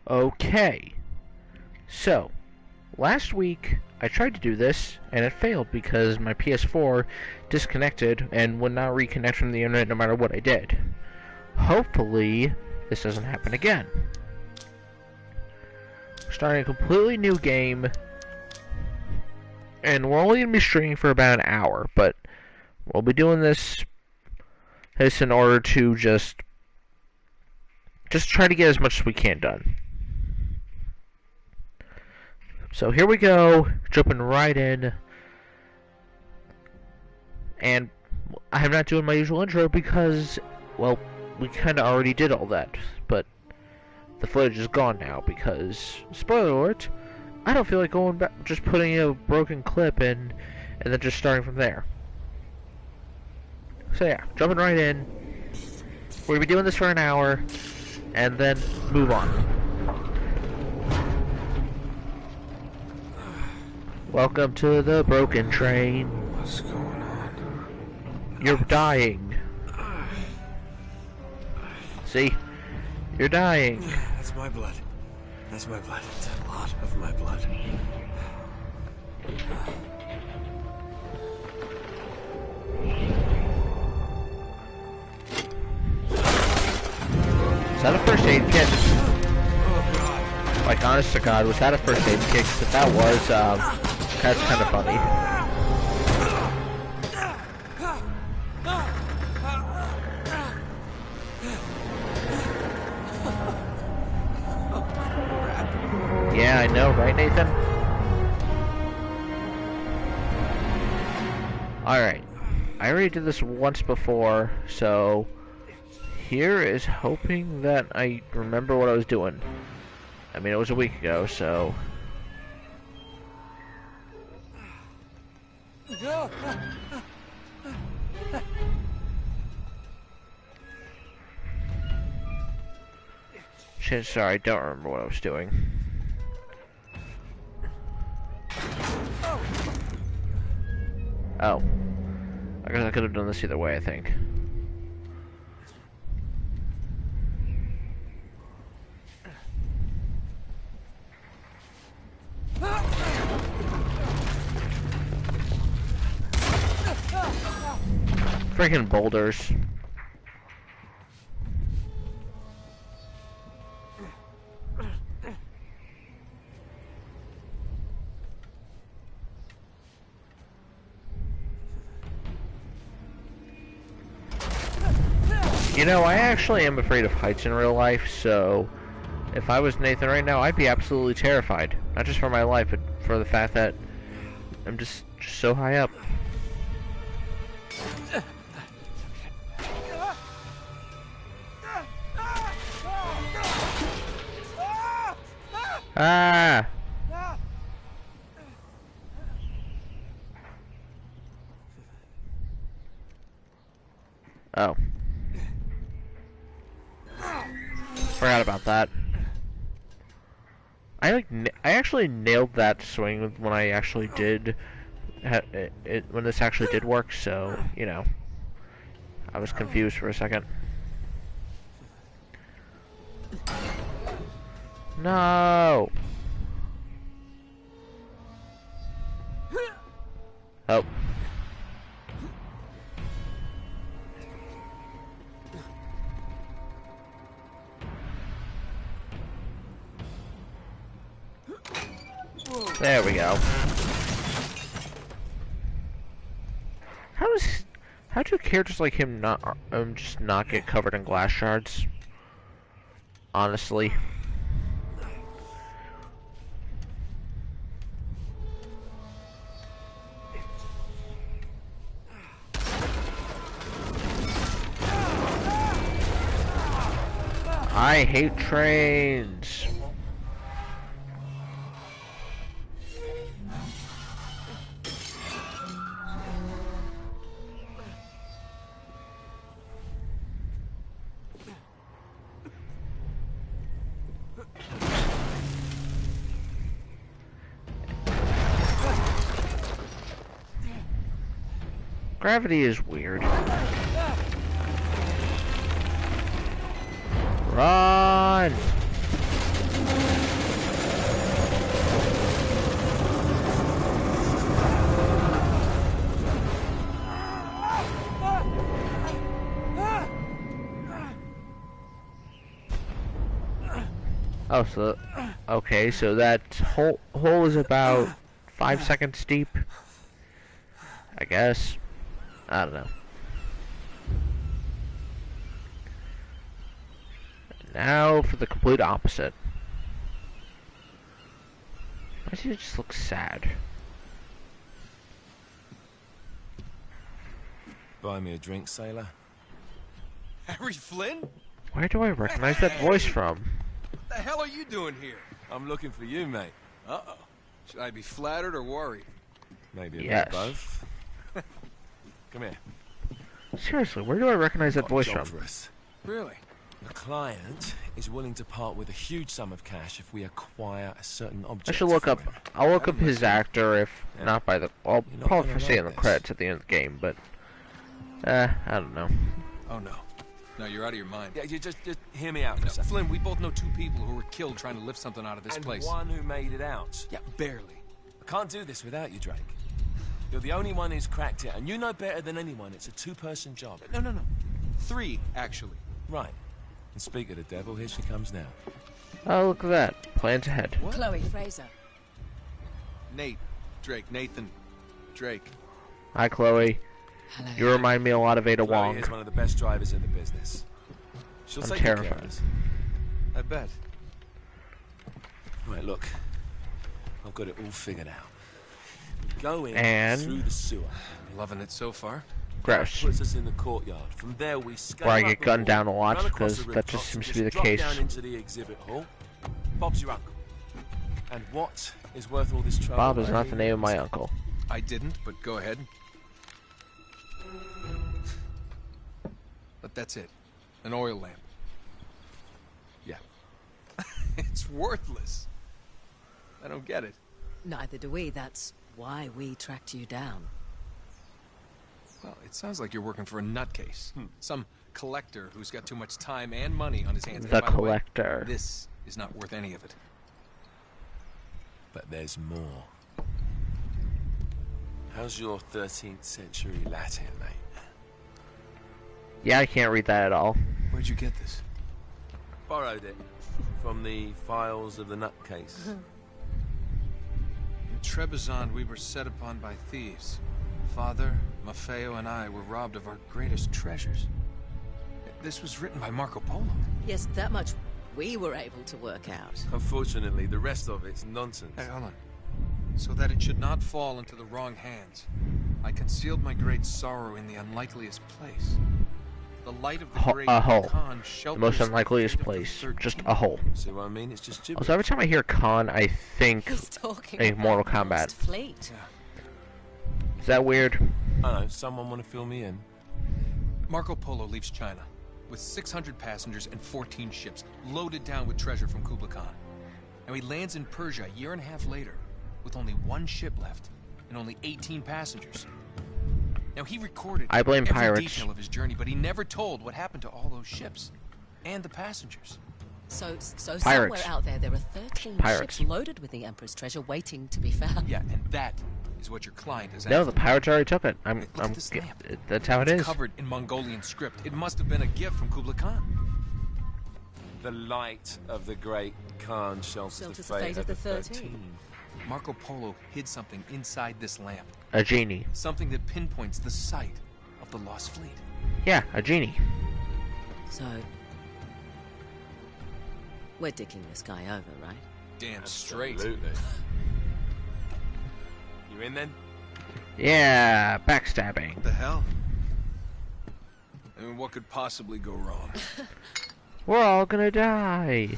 Okay, so last week I tried to do this and it failed because my PS4 disconnected and would not reconnect from the internet no matter what I did. Hopefully this doesn't happen again. We're starting a completely new game and we're only going to be streaming for about an hour, but we'll be doing this in order to just try to get as much as we can done. So here we go, jumping right in, and I'm not doing my usual intro because, well, we kind of already did all that, but the footage is gone now because, spoiler alert, I don't feel like going back, just putting a broken clip in, and then just starting from there. So yeah, jumping right in, we're going to be doing this for an hour, and then move on. Welcome to the broken train. What's going on? You're dying. See? You're dying. That's my blood. That's my blood. It's a lot of my blood. Is that a first aid kit? Oh god. Like, honest to God, was that a first aid kit? 'Cause if that was, that's kind of funny. Yeah, I know, right, Nathan? Alright. I already did this once before, so here is hoping that I remember what I was doing. I mean, it was a week ago, so... Chances are I don't remember what I was doing. Oh. I guess I could have done this either way, I think. Freaking boulders. You know, I actually am afraid of heights in real life, so if I was Nathan right now, I'd be absolutely terrified. Not just for my life, but for the fact that I'm just so high up. Ah! Oh. Forgot about that. I actually nailed that swing when I actually did when this actually did work, so, you know. I was confused for a second. No. Oh. There we go. How do characters like him not just not get covered in glass shards? Honestly. I hate trains. Gravity is weird. Run! Oh, so okay, so that hole is about 5 seconds deep. I guess. I don't know. Now for the complete opposite. Why does he just look sad? Buy me a drink, sailor. Harry Flynn? Where do I recognize that voice from? What the hell are you doing here? I'm looking for you, mate. Uh-oh. Should I be flattered or worried? Maybe a Yes. bit of both. Come here. Seriously, where do I recognize that Got a voice job from? for us. Really? The client is willing to part with a huge sum of cash if we acquire a certain object. I should look for up. him. I'll look up his actor if Yeah. not by the. I'll You're not probably gonna see it in like the this. credits at the end of the game, but I don't know. Oh, no. No, you're out of your mind. Yeah, you just hear me out for a No, second. Flynn, we both know 2 people who were killed trying to lift something out of this And place. one who made it out. Yeah, barely. I can't do this without you, Drake. You're the only one who's cracked it, and you know better than anyone it's a 2-person job. No. 3, actually. Right. And speak of the devil, here she comes now. Oh, look at that. Plans ahead. What? Chloe Fraser. Nathan Drake. Hi, Chloe. Hello. You remind me a lot of Ada Chloe Wong. is one of the best drivers in the business. She'll I'm take good care of terrified. us. I bet. Right, look. I've got it all figured out. Go in And- through the sewer. Loving it so far. Gross. Puts us in the courtyard. From there we scale Where I up get the gunned wall, down a lot run across because the that just rooftops, seems to and be the drop case. down into the exhibit hall. Bob's your uncle. And what is worth all this trouble? Bob is not eh? the name of my uncle. I didn't, but go ahead. But that's it. An oil lamp. Yeah. It's worthless. I don't get it. Neither do we. That's why we tracked you down. Well, it sounds like you're working for a nutcase. Some collector who's got too much time and money on his hands. And The by the way, collector. this is not worth any of it. But there's more. How's your 13th century Latin, mate? Yeah, I can't read that at all. Where'd you get this? Borrowed it from the files of the nutcase. In Trebizond, we were set upon by thieves. Father, Maffeo, and I were robbed of our greatest treasures. This was written by Marco Polo. Yes, that much we were able to work out. Unfortunately, the rest of it's nonsense. Hey, hold on. So that it should not fall into the wrong hands, I concealed my great sorrow in the unlikeliest place. The light of the great A hole. Khan The shelters most the unlikeliest fate of the place. 13th. Just a hole. See what I mean? It's just gibberish. Also, every time I hear Khan, I think He's talking a about Mortal the Kombat. lost fleet. Is that weird? I know, someone want to fill me in? Marco Polo leaves China with 600 passengers and 14 ships loaded down with treasure from Kublai Khan. Now he lands in Persia a year and a half later with only 1 ship left and only 18 passengers. Now he recorded I blame every pirates. detail of his journey, but he never told what happened to all those ships and the passengers. So Pirates. somewhere out there are 13 Pirates. ships loaded with the Emperor's treasure waiting to be found. Yeah, and that is what your client is No, after. the pirates already took it. Look at this lamp. That's how it It's is. covered in Mongolian script. It must have been a gift from Kublai Khan. The light of the great Khan shelters Shelters the fate of the 13. 13. Marco Polo hid something inside this lamp. A genie. Something that pinpoints the site of the lost fleet. Yeah, a genie. So we're dicking this guy over, right? Damn straight. Absolutely. You in then? Yeah, backstabbing. What the hell? I mean, what could possibly go wrong? We're all gonna die.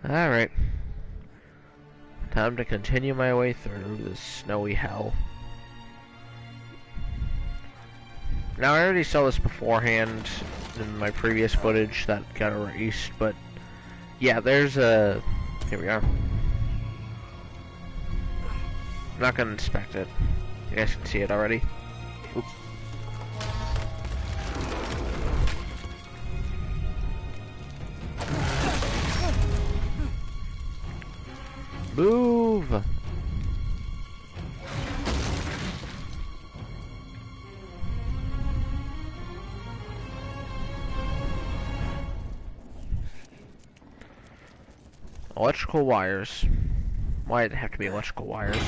Alright. Time to continue my way through this snowy hell. Now, I already saw this beforehand in my previous footage that got erased, but yeah, there's a... Here we are. I'm not gonna inspect it. You guys can see it already. Oops. Move! Electrical wires. Why did it have to be electrical wires?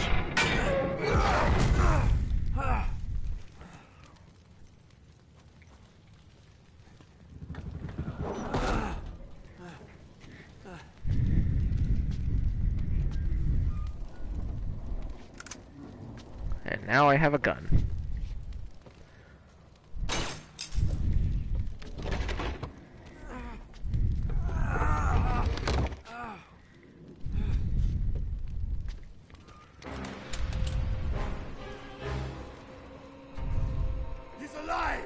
And now I have a gun. He's alive!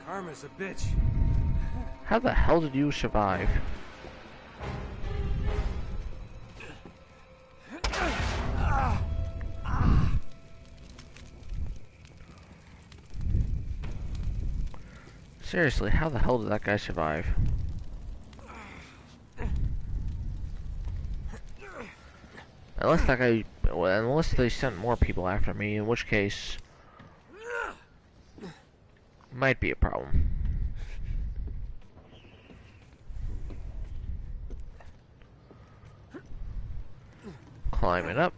Karma's a bitch. How the hell did you survive? Seriously, how the hell did that guy survive? Unless that guy, well, unless they sent more people after me, in which case, might be a problem. Climbing up.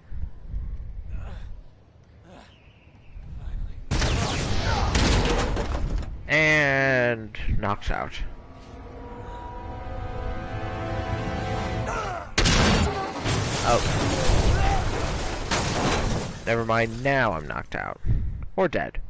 And knocks out. Oh. Never mind, now I'm knocked out. Or dead.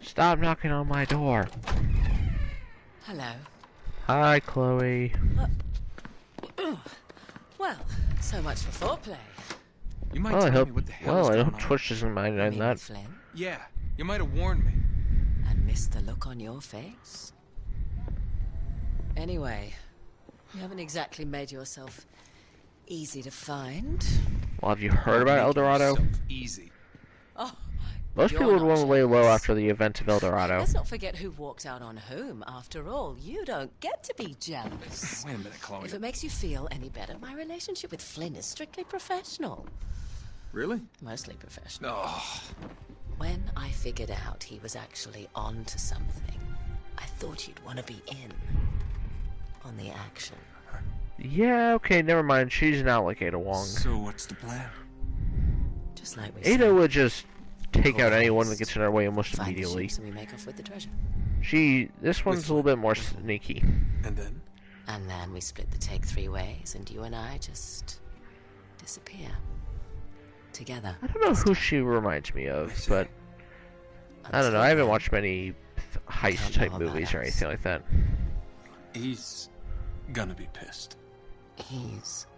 Stop knocking on my door. Hello. Hi, Chloe. Well, so much for foreplay. You might Well, I tell hope. me what the hell Well, is I going hope on. Twitch doesn't mind Meet that. with Flynn Yeah, you might have warned me. and missed the look on your face. Anyway, you haven't exactly made yourself easy to find. Well, have you heard about El Making Dorado? yourself Easy. Oh, Most you're people would not want to lay low jealous. after the events of El Dorado. Let's not forget who walked out on whom. After all, you don't get to be jealous. Wait a minute, Chloe. If it makes you feel any better, my relationship with Flynn is strictly professional. Really? Mostly professional. Oh, When I figured out he was actually on to something, I thought you'd want to be in on the action. Yeah, okay, never mind. She's not like Ada Wong. so what's the plan? Just like we Ada said, would just take Cool out anyone that heist. gets in her way almost find the immediately. ships and we make off with the treasure. This one's a little bit more sneaky. And then? And then we split the take 3 ways, and you and I just disappear. Together. I don't know who she reminds me of, but I don't know. I haven't watched many heist-type know about movies or us. anything like that. He's gonna be pissed. He's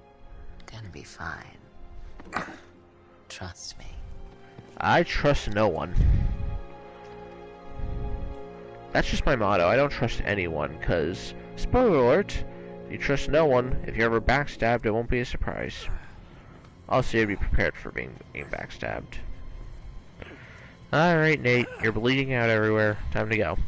gonna be fine. Trust me. I trust no one. That's just my motto. I don't trust anyone, because, spoiler alert, if you trust no one, if you're ever backstabbed, it won't be a surprise. Also, you'd be prepared for being backstabbed. Alright, Nate, you're bleeding out everywhere. Time to go.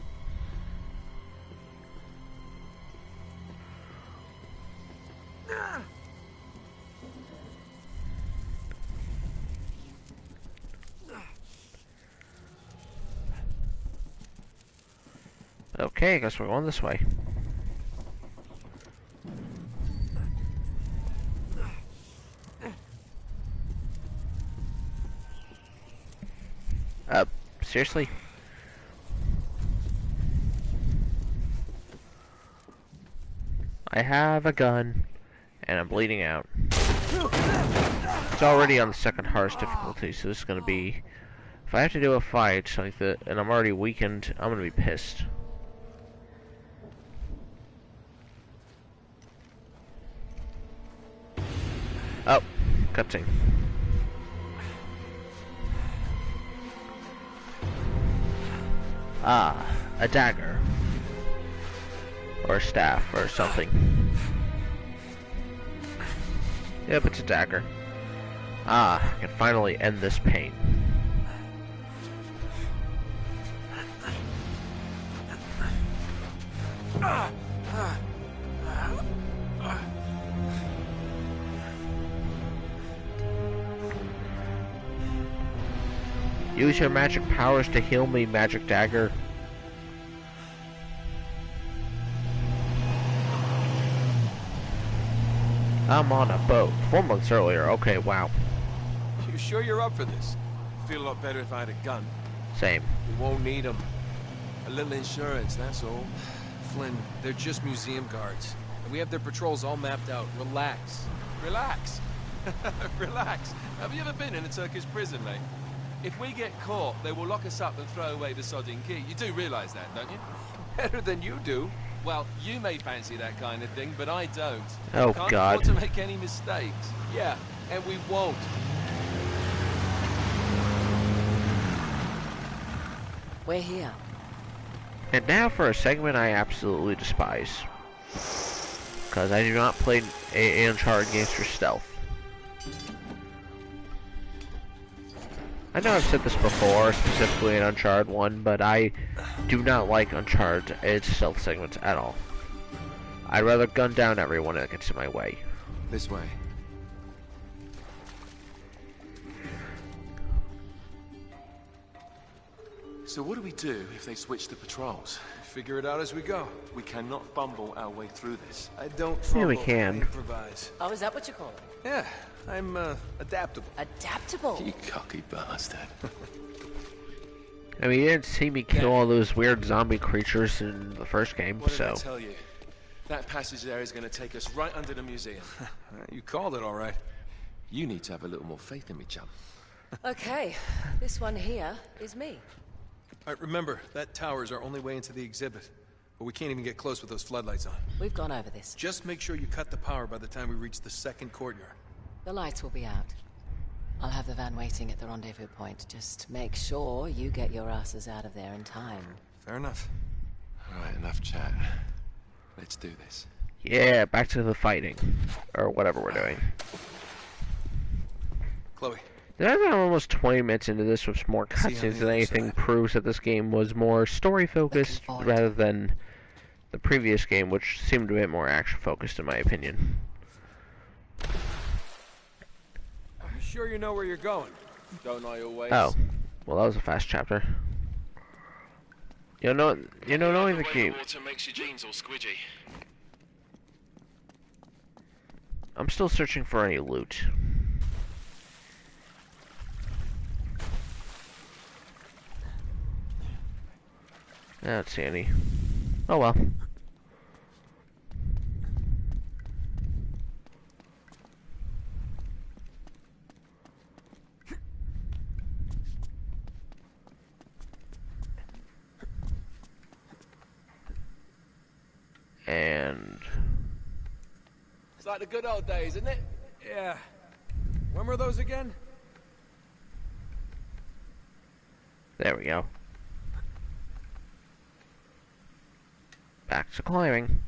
Okay, I guess we're going this way. Seriously? I have a gun, and I'm bleeding out. It's already on the second hardest difficulty, so this is gonna be... If I have to do a fight like that, and I'm already weakened, I'm gonna be pissed. Oh, cutscene. Ah, a dagger. Or a staff, or something. Yep, it's a dagger. Ah, I can finally end this pain. Use your magic powers to heal me, magic dagger. I'm on a boat. 4 months earlier. Okay, wow. You sure you're up for this? Feel a lot better if I had a gun. Same. We won't need them. A little insurance, that's all. Flynn, they're just museum guards. And we have their patrols all mapped out. Relax. Relax. Relax. Have you ever been in a Turkish prison, mate? If we get caught, they will lock us up and throw away the sodding key. You do realize that, don't you? Better than you do. Well, you may fancy that kind of thing, but I don't. Oh, Can't God. afford to make any mistakes. Yeah, and we won't. We're here. And now for a segment I absolutely despise. Because I do not play Uncharted games for stealth. I know I've said this before, specifically in Uncharted 1, but I do not like Uncharted its stealth segments at all. I'd rather gun down everyone that gets in my way. This way. So what do we do if they switch the patrols? Figure it out as we go. We cannot bumble our way through this. I don't Yeah, we fumble, can. I improvise. Oh, is that what you call it? Yeah, I'm adaptable. Adaptable. You cocky bastard. I mean, you didn't see me kill all those weird zombie creatures in the first game, What did I so... tell you? That passage there is going to take us right under the museum. You called it all right. You need to have a little more faith in me, chum. Okay, this one here is me. All right, remember, that tower is our only way into the exhibit. But we can't even get close with those floodlights on. We've gone over this. Just make sure you cut the power by the time we reach the second courtyard. The lights will be out. I'll have the van waiting at the rendezvous point. Just make sure you get your asses out of there in time. Fair enough. All right, enough chat. Let's do this. Yeah, back to the fighting. Or whatever we're doing. Chloe. Now that I'm almost 20 minutes into this with more See you on cutscenes the than other anything side. proves that this game was more story-focused Looking forward. rather than the previous game, which seemed a bit more action-focused in my opinion. You sure you know where you're going? Don't I always? Oh. Well, that was a fast chapter. You know, knowing the game... Water makes your jeans all squidgy. I'm still searching for any loot. I don't see any. Oh well. And... It's like the good old days, isn't it? Yeah. When were those again? there we go. Back to climbing.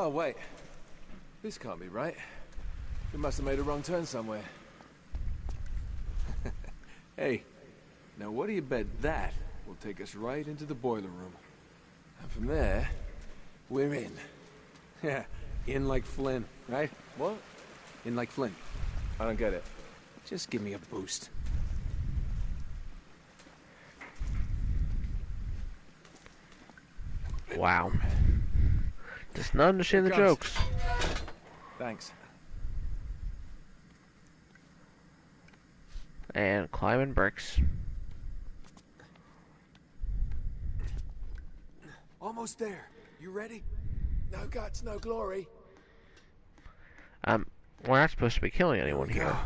Oh, wait. This can't be right. We must have made a wrong turn somewhere. Hey, now what do you bet that will take us right into the boiler room? And from there, we're in. Yeah, in like Flynn, right? What? In like Flynn. I don't get it. Just give me a boost. Wow. Just not understand the Here it jokes. Thanks. And climbing bricks. Almost there. You ready? No guts, no glory. We're not supposed to be killing anyone here. Go.